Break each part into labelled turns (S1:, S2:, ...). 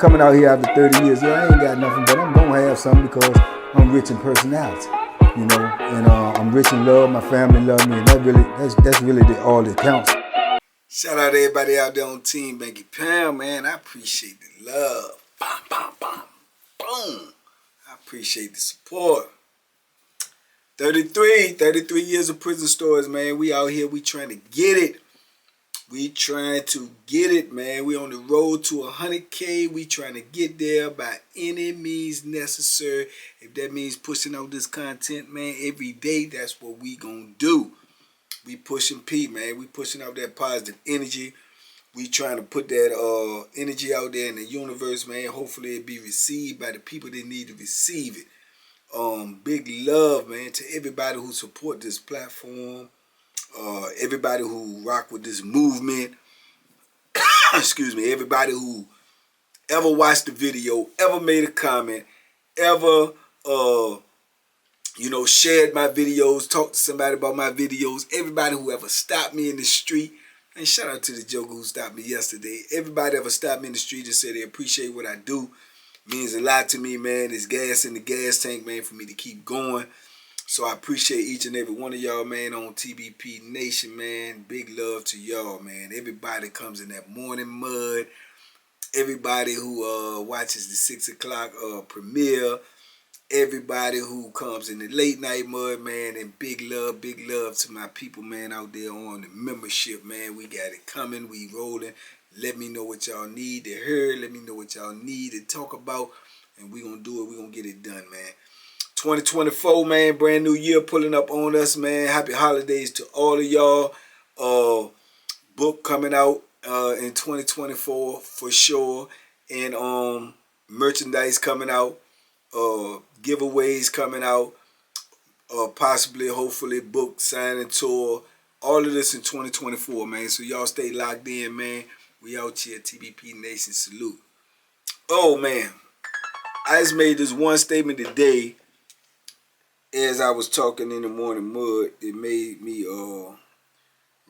S1: coming out here after 30 years. Yeah, I ain't got nothing, but I'm gonna have something because I'm rich in personality, you know, and I'm rich in love. My family love me, and that's really all that counts. Shout out to everybody out there on Team Banky Pound, man. I appreciate the love. Bam, bam, bam, boom. I appreciate the support. 33 years of prison stories, man. We out here, we trying to get it. We trying to get it, man. We on the road to 100K. We trying to get there by any means necessary. If that means pushing out this content, man, every day, that's what we gonna do. We pushing P, man. We pushing out that positive energy. We trying to put that energy out there in the universe, man. Hopefully it be received by the people that need to receive it. Big love, man, to everybody who support this platform. Everybody who rock with this movement. Excuse me. Everybody who ever watched the video, ever made a comment, ever shared my videos, talked to somebody about my videos. Everybody who ever stopped me in the street. And shout out to the joker who stopped me yesterday. Everybody ever stopped me in the street and said they appreciate what I do. Means a lot to me, man. It's gas in the gas tank, man, for me to keep going. So I appreciate each and every one of y'all, man, on TBP Nation, man. Big love to y'all, man. Everybody comes in that morning mud. Everybody who watches the 6 o'clock premiere. Everybody who comes in the late night mud, man. And big love to my people, man, out there on the membership, man. We got it coming. We rolling. Let me know what y'all need to hear. Let me know what y'all need to talk about. And we gonna do it. We gonna get it done, man. 2024, man. Brand new year pulling up on us, man. Happy holidays to all of y'all. Book coming out in 2024 for sure. And merchandise coming out. Giveaways coming out. Possibly, hopefully, book signing tour. All of this in 2024, man. So y'all stay locked in, man. We out here, TBP Nation, salute. Oh, man. I just made this one statement today as I was talking in the morning mud. It made me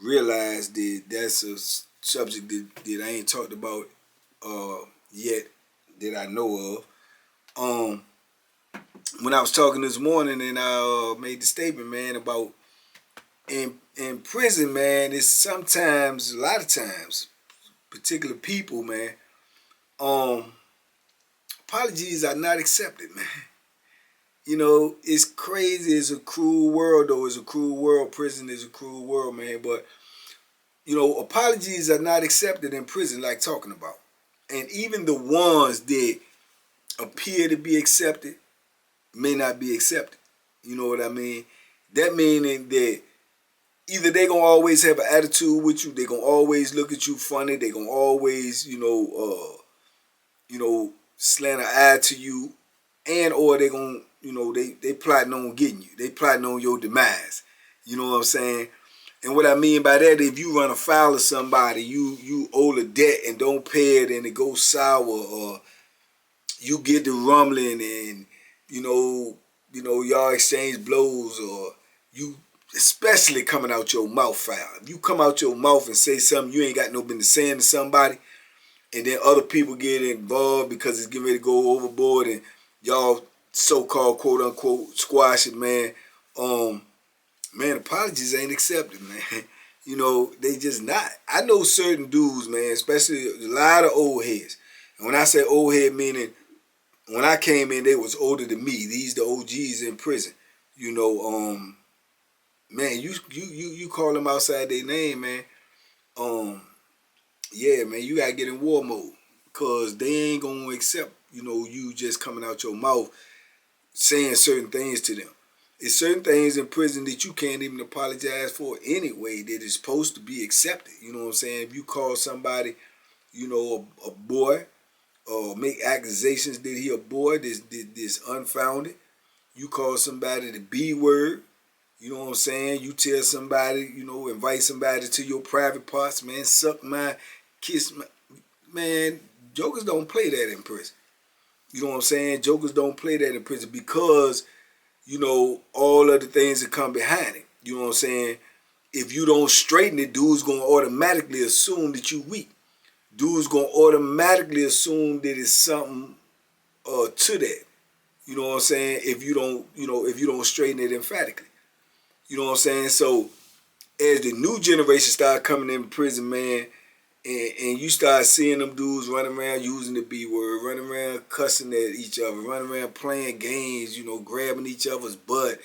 S1: realize that that's a subject that I ain't talked about yet that I know of. When I was talking this morning and I made the statement, man, about in prison, man, it's sometimes, a lot of times, particular people, man, apologies are not accepted, man. You know, it's crazy. It's a cruel world, though. It's a cruel world. Prison is a cruel world, man. But, you know, apologies are not accepted in prison, like talking about. And even the ones that appear to be accepted may not be accepted. You know what I mean? That meaning that either they gonna always have an attitude with you, they gonna always look at you funny, they gonna always, slant an eye to you, and or they gonna, they plotting on getting you. They plotting on your demise. You know what I'm saying? And what I mean by that, if you run afoul of somebody, you owe a debt and don't pay it and it goes sour, or you get the rumbling and y'all exchange blows, or you especially coming out your mouth foul. If you come out your mouth and say something you ain't got no business saying to somebody, and then other people get involved because it's getting ready to go overboard and y'all so-called quote-unquote squash it, man. Man, apologies ain't accepted, man. They just not. I know certain dudes, man, especially a lot of old heads. And when I say old head, meaning when I came in, they was older than me. These the OGs in prison. Man, you call them outside their name, man. Yeah, man, you gotta get in war mode, because they ain't gonna accept, you just coming out your mouth saying certain things to them. It's certain things in prison that you can't even apologize for anyway, that is supposed to be accepted. You know what I'm saying? If you call somebody, a boy, or make accusations that he a boy this unfounded. You call somebody the B word. You know what I'm saying? You tell somebody, invite somebody to your private parts, man, suck my, kiss my. Man, jokers don't play that in prison. You know what I'm saying? Jokers don't play that in prison because, all of the things that come behind it. You know what I'm saying? If you don't straighten it, dude's going to automatically assume that you weak. dudes gonna automatically assume that it's something to that. You know what I'm saying? If you don't, if you don't straighten it emphatically. You know what I'm saying? So as the new generation start coming in prison, man, and you start seeing them dudes running around using the B word, running around cussing at each other, running around playing games, grabbing each other's butt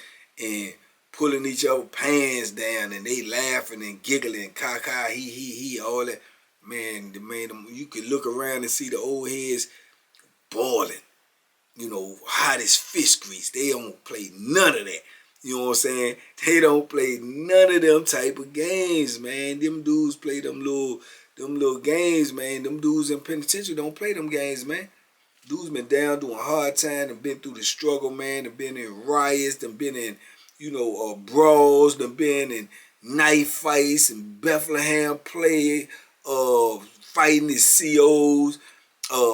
S1: and pulling each other's pants down, and they laughing and giggling, caca, he, all that. Man, you can look around and see the old heads boiling. Hot as fish grease. They don't play none of that. You know what I'm saying? They don't play none of them type of games, man. Them dudes play them little games, man. Them dudes in penitentiary don't play them games, man. Dudes been down doing hard time and been through the struggle, man. And been in riots, and been in, brawls, and been in knife fights and Bethlehem play, fighting the COs,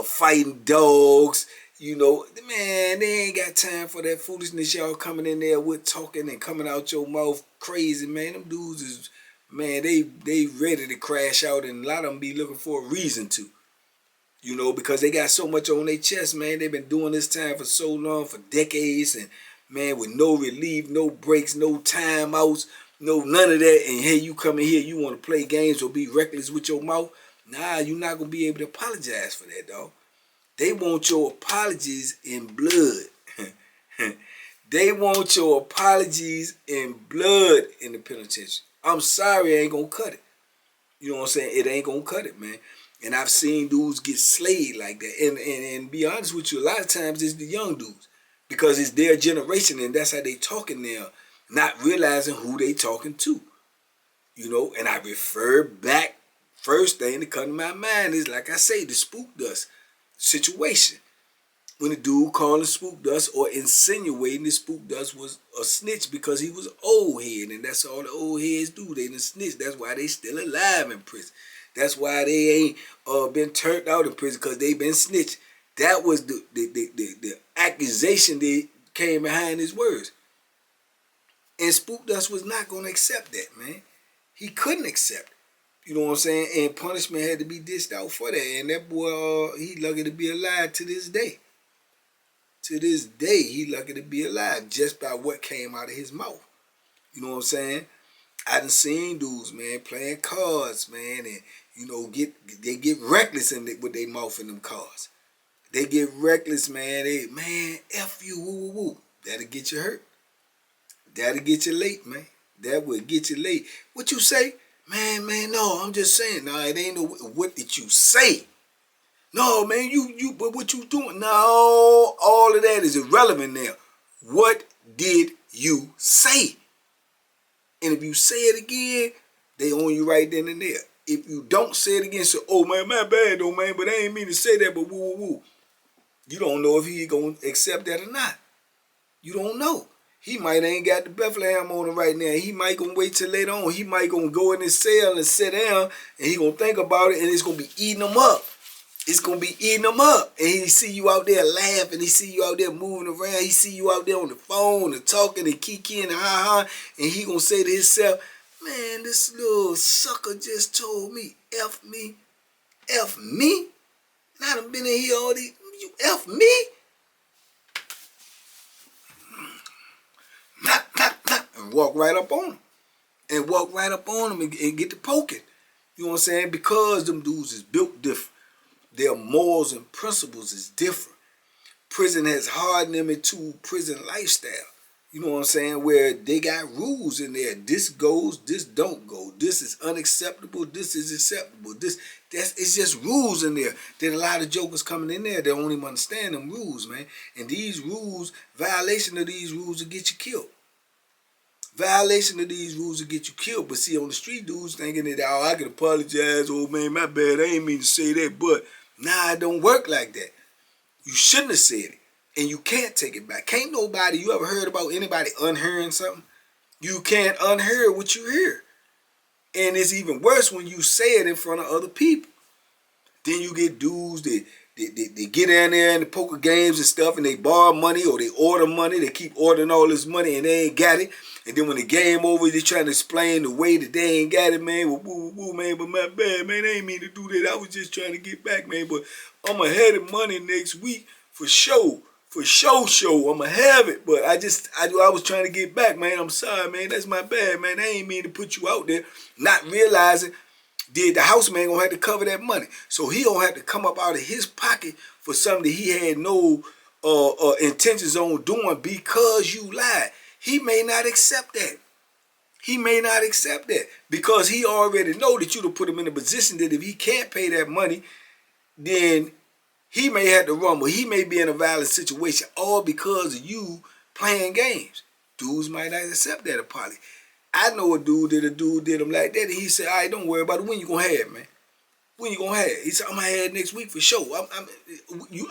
S1: fighting dogs. Man, they ain't got time for that foolishness y'all coming in there with, talking and coming out your mouth crazy, man. Them dudes is, man, they ready to crash out, and a lot of them be looking for a reason to. Because they got so much on their chest, man. They've been doing this time for so long, for decades, and, man, with no relief, no breaks, no timeouts, no none of that. And hey, you come in here, you want to play games or be reckless with your mouth? Nah, you're not going to be able to apologize for that, dog. They want your apologies in blood. They want your apologies in blood in the penitentiary. I'm sorry, I ain't going to cut it. You know what I'm saying? It ain't going to cut it, man. And I've seen dudes get slayed like that. And be honest with you, a lot of times it's the young dudes. Because it's their generation, and that's how they talking now. Not realizing who they talking to. And I refer back, first thing that come to my mind is, like I say, the spook dust situation. When the dude calling spook dust or insinuating that spook dust was a snitch because he was an old head, and that's all the old heads do. They done snitch. That's why they still alive in prison. That's why they ain't been turned out in prison, because they been snitched. That was the accusation that came behind his words. And spook dust was not going to accept that, man. He couldn't accept it. You know what I'm saying? And punishment had to be dished out for that. And that boy, he lucky to be alive to this day. To this day, he lucky to be alive just by what came out of his mouth. You know what I'm saying? I done seen dudes, man, playing cards, man, and, they get reckless with their mouth in them cards. They get reckless, man. F you, woo, woo, woo. That'll get you hurt. That'll get you late, man. That will get you late. What you say? Man, no, I'm just saying. No, it ain't no, what did you say? No, man, but what you doing? No, all of that is irrelevant now. What did you say? And if you say it again, they own you right then and there. If you don't say it again, say, oh, man, my bad, though, man, but I ain't mean to say that, but woo, woo, woo. You don't know if he going to accept that or not. You don't know. He might ain't got the Bethlehem on him right now. He might gonna wait till later on. He might gonna go in his cell and sit down, and he gonna think about it, and it's gonna be eating him up. It's gonna be eating him up. And he see you out there laughing. He see you out there moving around. He see you out there on the phone and talking and kikiing and ha-ha. And he gonna say to himself, man, this little sucker just told me, F me. F me? And I done been in here all these, you F me? And walk right up on him. And walk right up on him and get to poking. You know what I'm saying? Because them dudes is built different. Their morals and principles is different. Prison has hardened them into prison lifestyle. You know what I'm saying? Where they got rules in there. This goes, this don't go. This is unacceptable. This is acceptable. It's just rules in there. There's a lot of jokers coming in there that don't even understand them rules, man. And these rules, violation of these rules will get you killed. Violation of these rules will get you killed. But see, on the street, dudes thinking that, oh, I can apologize. Oh, man, my bad. I ain't mean to say that. But, nah, it don't work like that. You shouldn't have said it. And you can't take it back. Can't nobody, you ever heard about anybody unhearing something? You can't unhear what you hear. And it's even worse when you say it in front of other people. Then you get dudes that They get in there in the poker games and stuff, and they borrow money or they order money. They keep ordering all this money and they ain't got it. And then when the game over, they trying to explain the way that they ain't got it, man. Well, woo, woo, man, but my bad, man. I ain't mean to do that. I was just trying to get back, man. But I'm going to have the money next week for sure. For sure. I'm going to have it. But I was trying to get back, man. I'm sorry, man. That's my bad, man. I ain't mean to put you out there. Not realizing the house man gonna have to cover that money. So he gonna have to come up out of his pocket for something that he had no intentions on doing because you lied. He may not accept that. He may not accept that because he already know that you to put him in a position that if he can't pay that money, then he may have to rumble. He may be in a violent situation all because of you playing games. Dudes might not accept that apology. I know a dude did him like that, and he said, all right, don't worry about it. When you gonna have it, man? When you gonna have it? He said, I'm gonna have it next week for sure.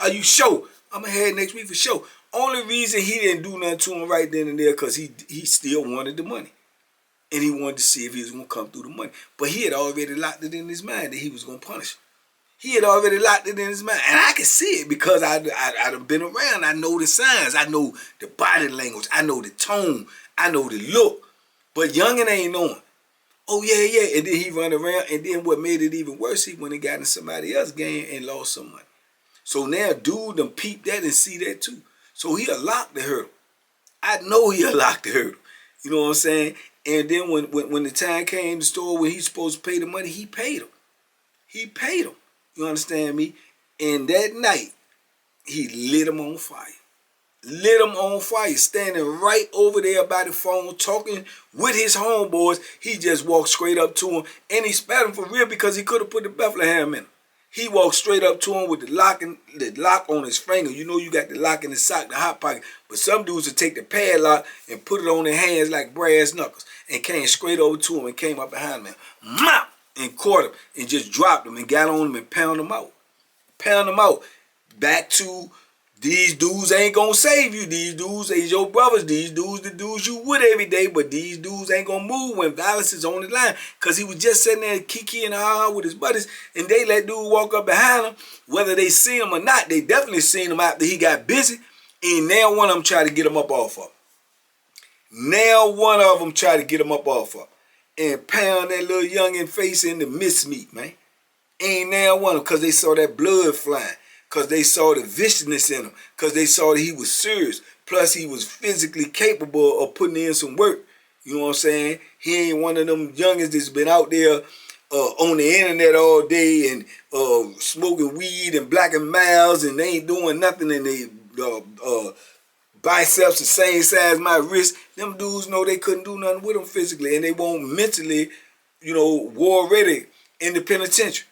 S1: Are you sure? I'm gonna have it next week for sure. Only reason he didn't do nothing to him right then and there because he still wanted the money. And he wanted to see if he was gonna come through the money. But he had already locked it in his mind that he was gonna punish him. He had already locked it in his mind. And I could see it because I'd been around. I know the signs. I know the body language. I know the tone. I know the look. But youngin' ain't knowing. Oh, yeah. And then he run around. And then what made it even worse, he went and got in somebody else's game and lost some money. So now dude done peep that and see that too. So he'll lock the hurdle. I know he'll lock the hurdle. You know what I'm saying? And then when the time came to the store when he's supposed to pay the money, he paid him. He paid him. You understand me? And that night, he lit him on fire. Lit him on fire, standing right over there by the phone, talking with his homeboys. He just walked straight up to him, and he spat him for real because he could have put the Bethlehem in him. He walked straight up to him with the lock on his finger. You know you got the lock in the sock, the hot pocket. But some dudes would take the padlock and put it on their hands like brass knuckles and came straight over to him and came up behind him and caught him and just dropped him and got on him and pounded him out. Pound him out. Back to these dudes ain't gonna save you. These dudes ain't your brothers. These dudes the dudes you with every day, but these dudes ain't gonna move when violence is on the line. Cause he was just sitting there kiki and with his buddies, and they let dude walk up behind him. Whether they seen him or not, they definitely seen him after he got busy. And now one of them try to get him up off of. Now one of them try to get him up off of. And pound that little youngin' face in the mincemeat, man. Ain't now one of them, cause they saw that blood flying. Because they saw the viciousness in him. Because they saw that he was serious. Plus, he was physically capable of putting in some work. You know what I'm saying? He ain't one of them youngins that's been out there on the internet all day and smoking weed and blacking mouths and they ain't doing nothing and they biceps the same size as my wrist. Them dudes know they couldn't do nothing with them physically and they won't mentally, war ready in the penitentiary.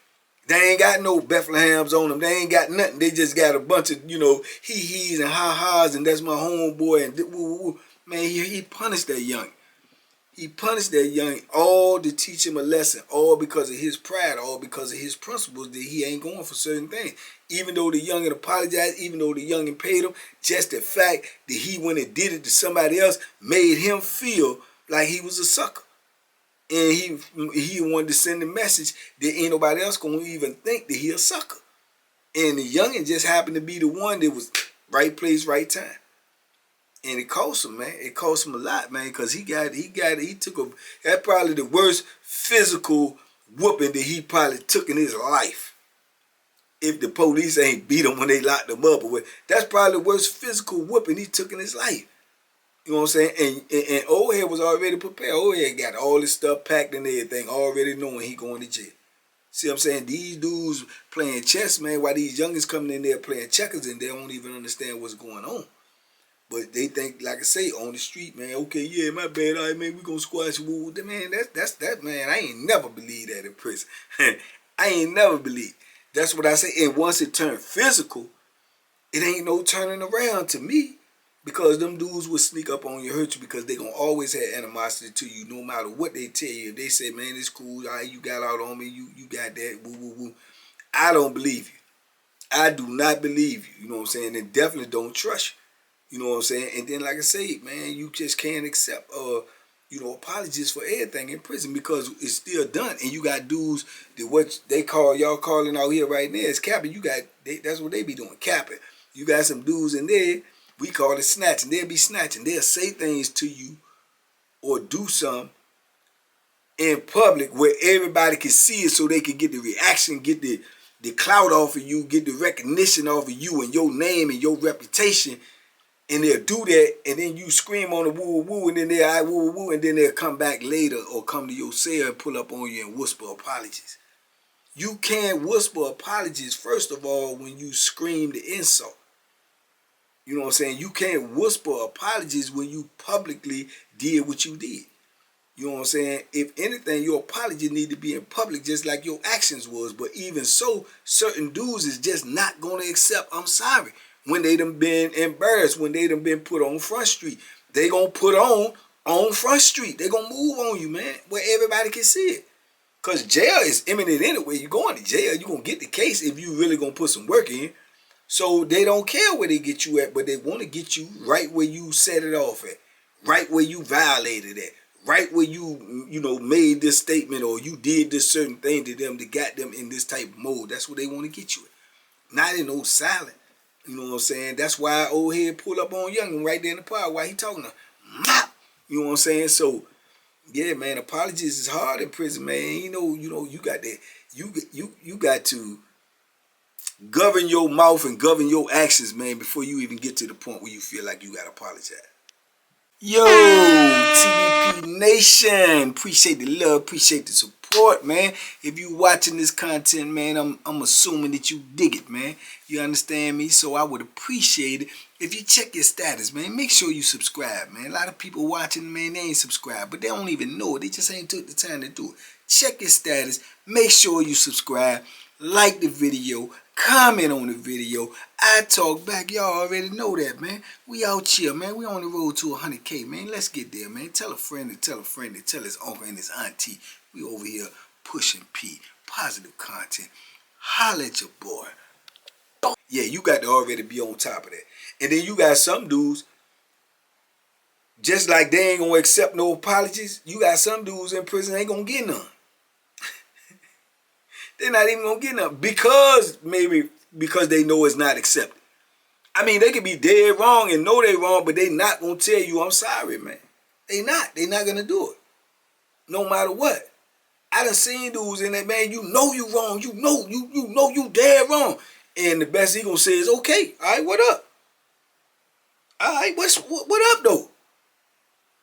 S1: They ain't got no Bethlehems on them. They ain't got nothing. They just got a bunch of, hee-hees and ha-has and that's my homeboy and woo-woo-woo. Man, he punished that young. He punished that young all to teach him a lesson, all because of his pride, all because of his principles that he ain't going for certain things. Even though the youngin' apologized, even though the youngin' paid him, just the fact that he went and did it to somebody else made him feel like he was a sucker. And he wanted to send a message that ain't nobody else gonna even think that he a sucker. And the youngin' just happened to be the one that was right place, right time. And it cost him, man. It cost him a lot, man, because he took that's probably the worst physical whooping that he probably took in his life. If the police ain't beat him when they locked him up, that's probably the worst physical whooping he took in his life. You know what I'm saying? And old head was already prepared. Old head got all this stuff packed and everything, already knowing he going to jail. See what I'm saying? These dudes playing chess, man, while these youngins coming in there playing checkers and they don't even understand what's going on. But they think, like I say, on the street, man, okay, yeah, my bad, all right, man, we gonna squash you. Man, that's that, man. I ain't never believed that in prison. I ain't never believed. That's what I say. And once it turned physical, it ain't no turning around to me. Because them dudes will sneak up on you, hurt you, because they gonna always have animosity to you, no matter what they tell you. If they say, man, it's cool, all right, you got out on me, you got that, woo, woo, woo. I don't believe you. I do not believe you, you know what I'm saying? And definitely don't trust you, you know what I'm saying? And then, like I say, man, you just can't accept apologies for everything in prison because it's still done. And you got dudes that what they call, y'all calling out here right now is capping. That's what they be doing, capping. You got some dudes in there, we call it snatching. They'll be snatching. They'll say things to you or do something in public where everybody can see it so they can get the reaction, get the clout off of you, get the recognition off of you and your name and your reputation. And they'll do that, and then you scream on the woo woo, and then they'll woo woo, and then they'll come back later or come to your cell and pull up on you and whisper apologies. You can't whisper apologies, first of all, when you scream the insult. You know what I'm saying? You can't whisper apologies when you publicly did what you did. You know what I'm saying? If anything, your apology need to be in public just like your actions was. But even so, certain dudes is just not going to accept I'm sorry. When they done been embarrassed, when they done been put on Front Street, they going to put on Front Street. They going to move on you, man, where everybody can see it. Because jail is imminent anyway. You going to jail, you going to get the case if you really going to put some work in. So they don't care where they get you at, but they want to get you right where you set it off at, right where you violated it, right where you made this statement or you did this certain thing to them that got them in this type of mode. That's what they want to get you at. Not in no silent. You know what I'm saying? That's why old head pull up on young right there in the park while he talking to mop. You know what I'm saying? So yeah, man, apologies is hard in prison, man. You know, you got that. You got to govern your mouth and govern your actions, man, before you even get to the point where you feel like you gotta apologize. Yo, TVP Nation, appreciate the love, appreciate the support, man. If you watching this content, man, I'm assuming that you dig it, man. You understand me? So I would appreciate it if you check your status, man. Make sure you subscribe, man. A lot of people watching, man, they ain't subscribed, but they don't even know it. They just ain't took the time to do it. Check your status. Make sure you subscribe. Like the video. Comment on the video. I talk back. Y'all already know that, man. We out here, man. We on the road to 100K, man. Let's get there, man. Tell a friend to tell a friend to tell his uncle and his auntie. We over here pushing P. Positive content. Holla at your boy. Yeah, you got to already be on top of that. And then you got some dudes, just like they ain't going to accept no apologies, you got some dudes in prison ain't going to get none. They're not even going to get none because they know it's not accepted. I mean, they could be dead wrong and know they wrong, but they not going to tell you, I'm sorry, man. They not going to do it. No matter what. I done seen dudes in that, man, you know you wrong. You know you dead wrong. And the best he going to say is, okay, all right, what up? All right, what up, though?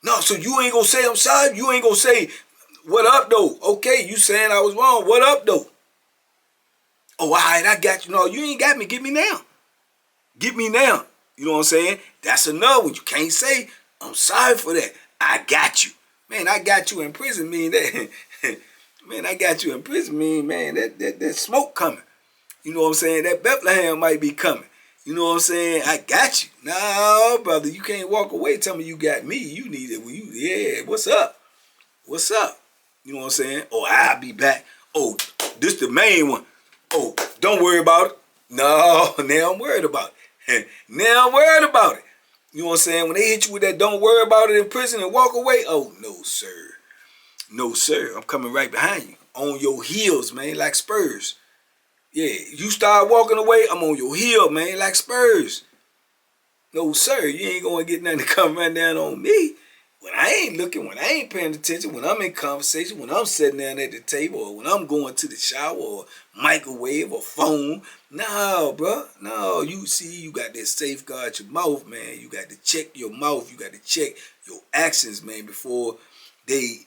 S1: No, so you ain't going to say I'm sorry? You ain't going to say, what up, though? Okay, you saying I was wrong. What up, though? Oh, all right, I got you. No, you ain't got me. Get me now. Get me now. You know what I'm saying? That's another one. You can't say, I'm sorry for that. I got you. Man, I got you in prison mean that. Man, I got you in prison mean, man, that smoke coming. You know what I'm saying? That Bethlehem might be coming. You know what I'm saying? I got you. No, brother, you can't walk away. Tell me you got me. You need it. Yeah, what's up? What's up? You know what I'm saying? Oh, I'll be back. Oh, this the main one. Oh, don't worry about it. No, now I'm worried about it. Now I'm worried about it. You know what I'm saying? When they hit you with that don't worry about it in prison and walk away, oh, no, sir. No, sir. I'm coming right behind you. On your heels, man, like Spurs. Yeah, you start walking away, I'm on your heel, man, like Spurs. No, sir, you ain't going to get nothing to come right down on me. When I ain't looking, when I ain't paying attention, when I'm in conversation, when I'm sitting down at the table, or when I'm going to the shower, or microwave, or phone. No, bro. No, you see, you got to safeguard your mouth, man. You got to check your mouth. You got to check your actions, man, before they,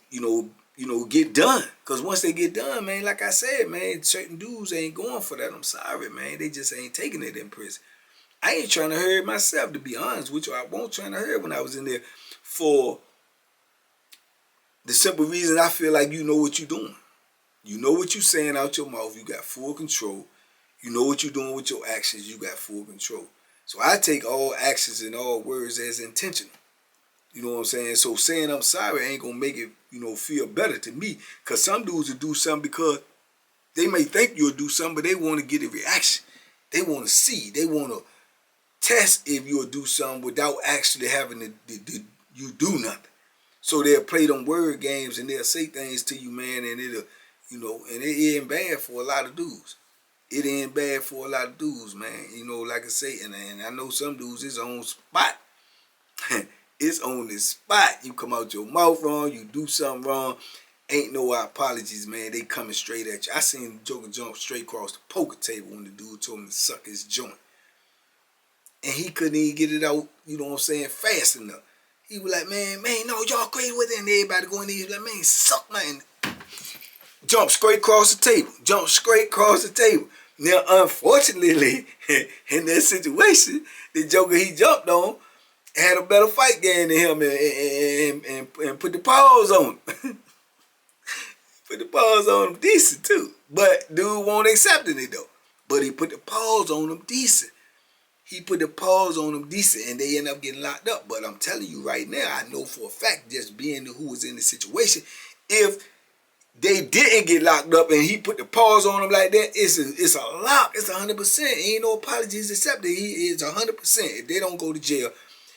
S1: get done. Because once they get done, man, like I said, man, certain dudes ain't going for that. I'm sorry, man. They just ain't taking it in prison. I ain't trying to hurt myself, to be honest with you. I won't trying to hurt when I was in there for the simple reason I feel like you know what you're doing. You know what you're saying out your mouth. You got full control. You know what you're doing with your actions. You got full control. So I take all actions and all words as intentional. You know what I'm saying? So saying I'm sorry ain't going to make it, feel better to me. Because some dudes will do something because they may think you'll do something, but they want to get a reaction. They want to see. They want to test if you'll do something without actually having to you do nothing. So they'll play them word games and they'll say things to you, man, and it'll, and it ain't bad for a lot of dudes. It ain't bad for a lot of dudes, man. Like I say, and I know some dudes, it's on spot. It's on the spot. You come out your mouth wrong, you do something wrong, ain't no apologies, man. They coming straight at you. I seen the Joker jump straight across the poker table when the dude told him to suck his joint. And he couldn't even get it out, fast enough. He was like, man, no, y'all crazy with it. And everybody going there, he was like, man, suck mine. Jump straight across the table. Now, unfortunately, in that situation, the Joker he jumped on had a better fight game than him and put the paws on him. Put the paws on him decent, too. But dude won't accepting it, though. But he put the paws on him decent. And they end up getting locked up. But I'm telling you right now, I know for a fact, just being who was in the situation, if they didn't get locked up and he put the paws on them like that, it's a lock. It's 100%. Ain't no apologies accepted. He is 100%. If they don't go to jail,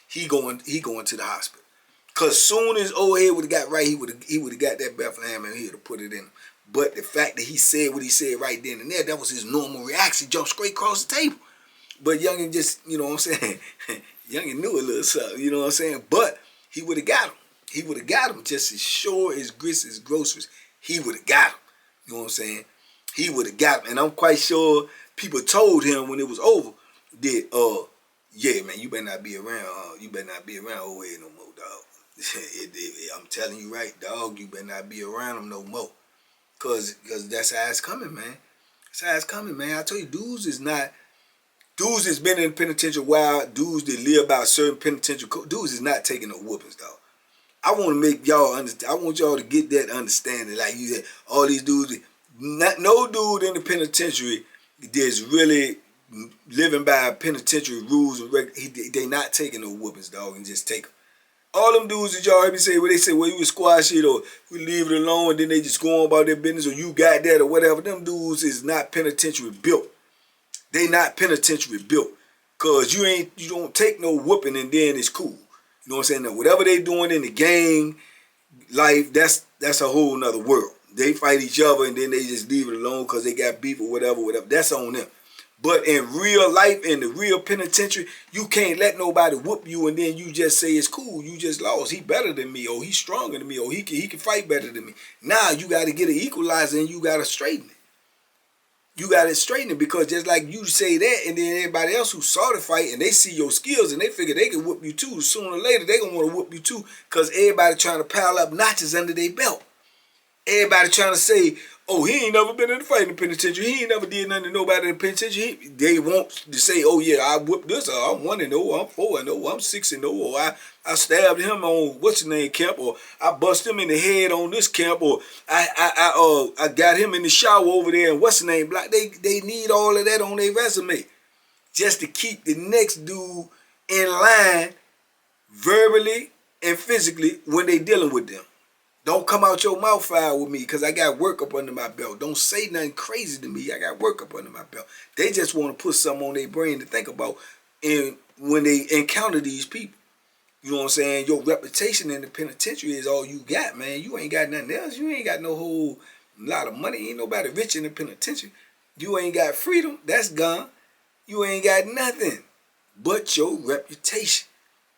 S1: he going to the hospital. Cause soon as old head would have got right, he would have got that Bethlehem and he would have put it in him. But the fact that he said what he said right then and there, that was his normal reaction. Jumped straight across the table. But Youngin just, Youngin knew a little something, But he would have got him. Just as sure as grits as groceries. He would have got him. He would have got him. And I'm quite sure people told him when it was over that, yeah, man, you better not be around. You better not be around old head no more, dog. I'm telling you right, dog, you better not be around him no more. Cause that's how it's coming, man. That's how it's coming, man. I tell you, dudes that's been in the penitentiary a while, dudes that live by a certain penitentiary code, dudes is not taking no whoopings, dog. I want to make y'all understand. I want y'all to get that understanding. Like you said, all these dudes, no dude in the penitentiary that's really living by penitentiary rules and they not taking no whoopings, dog, and just take them. All them dudes that y'all heard me say, where they say, well, you would squash it or we leave it alone, and then they just go on about their business or you got that or whatever. Them dudes is not penitentiary built. They not penitentiary built. Cause you don't take no whooping and then it's cool. You know what I'm saying? Now, whatever they doing in the gang life, that's a whole nother world. They fight each other and then they just leave it alone because they got beef or whatever. That's on them. But in real life, in the real penitentiary, you can't let nobody whoop you and then you just say it's cool. You just lost. He better than me, or he's stronger than me, or he can fight better than me. Now you got to get an equalizer and you got to straighten it. You got to straighten it because just like you say that and then everybody else who saw the fight and they see your skills and they figure they can whoop you too, sooner or later they going to want to whoop you too because everybody trying to pile up notches under their belt. Everybody trying to say, oh, he ain't never been in the fighting penitentiary. He ain't never did nothing to nobody in the penitentiary. They want to say, oh, yeah, I whooped this. Or I'm 1-0, I'm 4-0, I'm 6-0. Or I stabbed him on what's his name camp. Or I bust him in the head on this camp. Or I got him in the shower over there and what's his name. Like they need all of that on their resume just to keep the next dude in line verbally and physically when they dealing with them. Don't come out your mouth foul with me because I got work up under my belt. Don't say nothing crazy to me. I got work up under my belt. They just want to put something on their brain to think about when they encounter these people. You know what I'm saying? Your reputation in the penitentiary is all you got, man. You ain't got nothing else. You ain't got no whole lot of money. Ain't nobody rich in the penitentiary. You ain't got freedom. That's gone. You ain't got nothing but your reputation.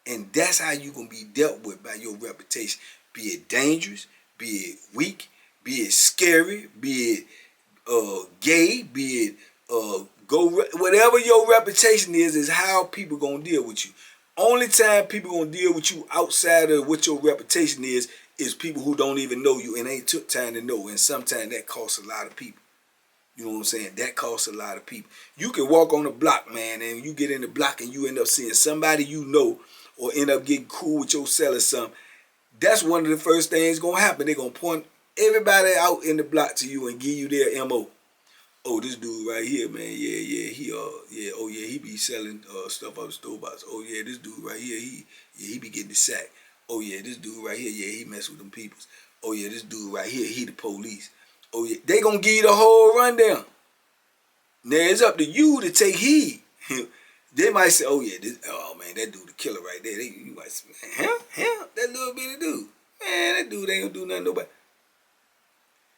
S1: And that's how you going to be dealt with, by your reputation. Be it dangerous, be it weak, be it scary, be it gay, be it whatever your reputation is how people gonna deal with you. Only time people gonna deal with you outside of what your reputation is people who don't even know you and ain't took time to know. And sometimes that costs a lot of people. You know what I'm saying? That costs a lot of people. You can walk on the block, man, and you get in the block and you end up seeing somebody you know or end up getting cool with your cell or something. That's one of the first things gonna happen. They're gonna point everybody out in the block to you and give you their MO. Oh, this dude right here, man. He be selling stuff out of store box. Oh yeah, this dude right here, he be getting the sack. Oh yeah, this dude right here, he mess with them peoples. Oh yeah, this dude right here, he the police. Oh yeah, they gonna give you the whole rundown. Now it's up to you to take heed. They might say, oh yeah, that dude the killer right there. You might say, him, that little bitty dude. Man, that dude ain't gonna do nothing to nobody.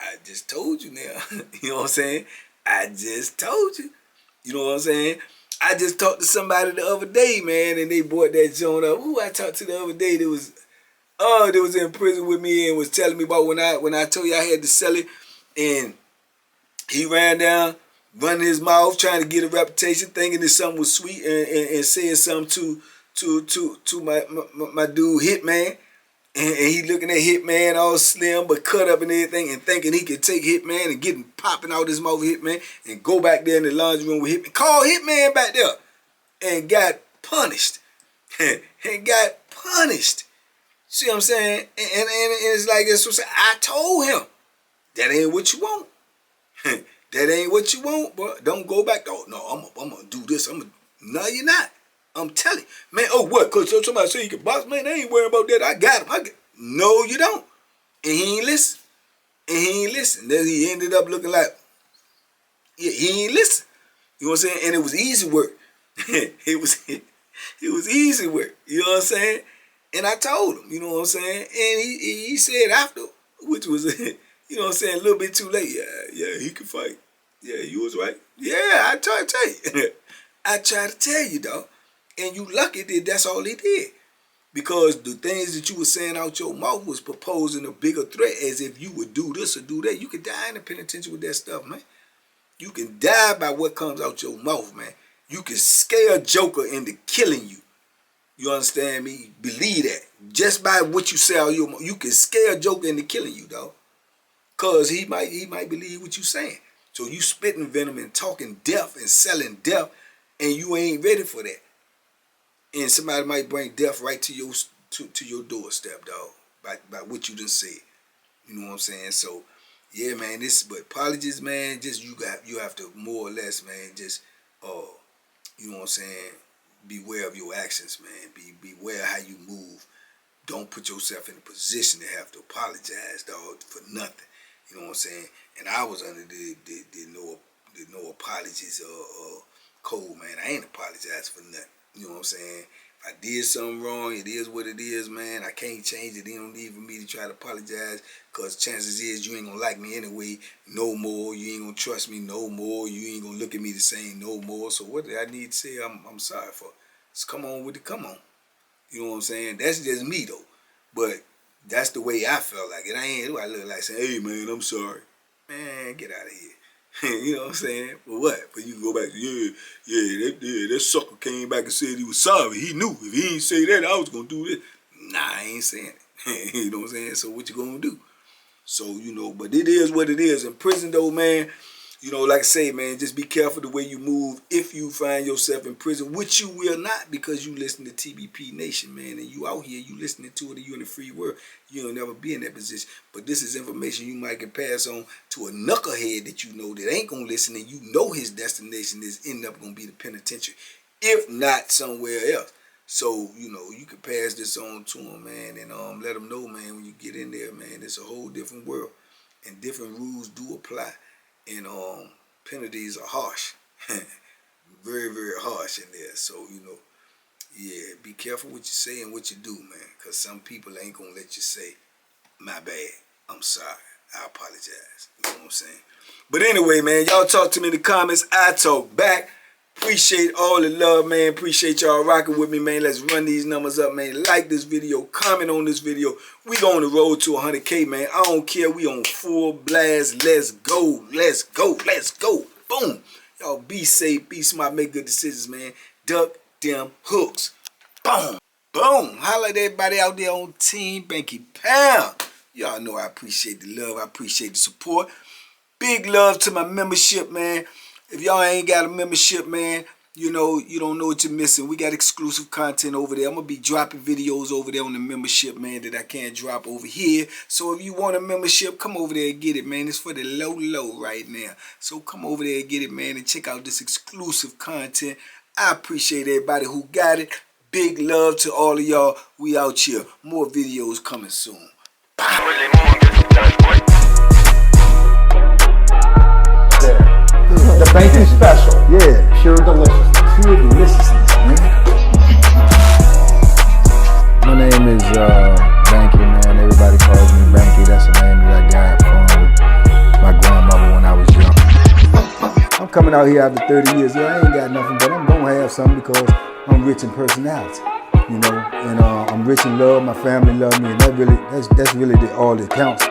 S1: I just told you now. You know what I'm saying? I just told you. You know what I'm saying? I just talked to somebody the other day, man, and they brought that joint up. Who I talked to the other day that was in prison with me and was telling me about when I told you I had to sell it, and he ran down, running his mouth, trying to get a reputation, thinking that something was sweet, and saying something to my dude Hitman. And he looking at Hitman all slim but cut up and everything, and thinking he could take Hitman and get him popping out his mouth with Hitman and go back there in the laundry room with Hitman. Call Hitman back there and got punished. And got punished. See what I'm saying? And it's like this. So I told him, that ain't what you want. That ain't what you want, bro. Don't go back. Oh, no, I'm going to do this. No, you're not. I'm telling you. Man, oh, what? Because somebody say you can box? Man, I ain't worrying about that. I got him. No, you don't. And he ain't listen. Then he ended up looking like, yeah, he ain't listen. You know what I'm saying? And it was easy work. It was easy work. You know what I'm saying? And I told him, you know what I'm saying? And he said after, which was, you know what I'm saying, a little bit too late. Yeah, he could fight. Yeah, you was right. Yeah, I tried to tell you. I tried to tell you, dog. And you lucky that that's all he did. Because the things that you were saying out your mouth was proposing a bigger threat, as if you would do this or do that. You could die in the penitentiary with that stuff, man. You can die by what comes out your mouth, man. You can scare a joker into killing you. You understand me? Believe that. Just by what you say out your mouth, you can scare a joker into killing you, dog. Because he might believe what you saying. So you spitting venom and talking death and selling death, and you ain't ready for that. And somebody might bring death right to your doorstep, dog, by what you done said. You know what I'm saying? So, yeah, man, but apologies, man, just you have to more or less, man, just you know what I'm saying, beware of your actions, man. Beware how you move. Don't put yourself in a position to have to apologize, dog, for nothing. You know what I'm saying? And I was under the no apologies code, man. I ain't apologized for nothing. You know what I'm saying? If I did something wrong, it is what it is, man. I can't change it. It don't need for me to try to apologize, because chances is you ain't going to like me anyway no more. You ain't going to trust me no more. You ain't going to look at me the same no more. So what did I need to say I'm sorry for? Just come on with it. Come on. You know what I'm saying? That's just me, though. But that's the way I felt like it. I ain't do I look like saying, hey, man, I'm sorry. Man, get out of here. You know what I'm saying? But what? But you can go back to, that sucker came back and said he was sorry. He knew. If he ain't say that, I was going to do this. Nah, I ain't saying it. You know what I'm saying? So what you going to do? So, you know, but it is what it is. In prison, though, man, you know, like I say, man, just be careful the way you move if you find yourself in prison, which you will not, because you listen to TBP Nation, man, and you out here, you listening to it, and you in the free world. You'll never be in that position. But this is information you might can pass on to a knucklehead that you know that ain't going to listen, and you know his destination is ending up going to be the penitentiary, if not somewhere else. So, you know, you can pass this on to him, man, and let him know, man, when you get in there, man, it's a whole different world, and different rules do apply. And penalties are harsh. Very, very harsh in there. So, you know, yeah, be careful what you say and what you do, man. Because some people ain't going to let you say, my bad, I'm sorry, I apologize. You know what I'm saying? But anyway, man, y'all talk to me in the comments. I talk back. Appreciate all the love, man. Appreciate y'all rocking with me, man. Let's run these numbers up, man. Like this video. Comment on this video. We on the road to 100K, man. I don't care. We on full blast. Let's go. Let's go. Let's go. Boom. Y'all be safe. Be smart. Make good decisions, man. Duck them hooks. Boom. Boom. Holla at everybody out there on Team Banky Pound. Y'all know I appreciate the love. I appreciate the support. Big love to my membership, man. If y'all ain't got a membership, man, you know, you don't know what you're missing. We got exclusive content over there. I'm going to be dropping videos over there on the membership, man, that I can't drop over here. So if you want a membership, come over there and get it, man. It's for the low right now. So come over there and get it, man, and check out this exclusive content. I appreciate everybody who got it. Big love to all of y'all. We out here. More videos coming soon. Bye.
S2: The banking special. Yeah, pure delicious. Pure deliciousness, man.
S3: My name is Banky, man. Everybody coming out here after 30 years, yeah, I ain't got nothing, but I'm gonna have something because I'm rich in personality, you know, and I'm rich in love. My family love me, and that's really all that counts.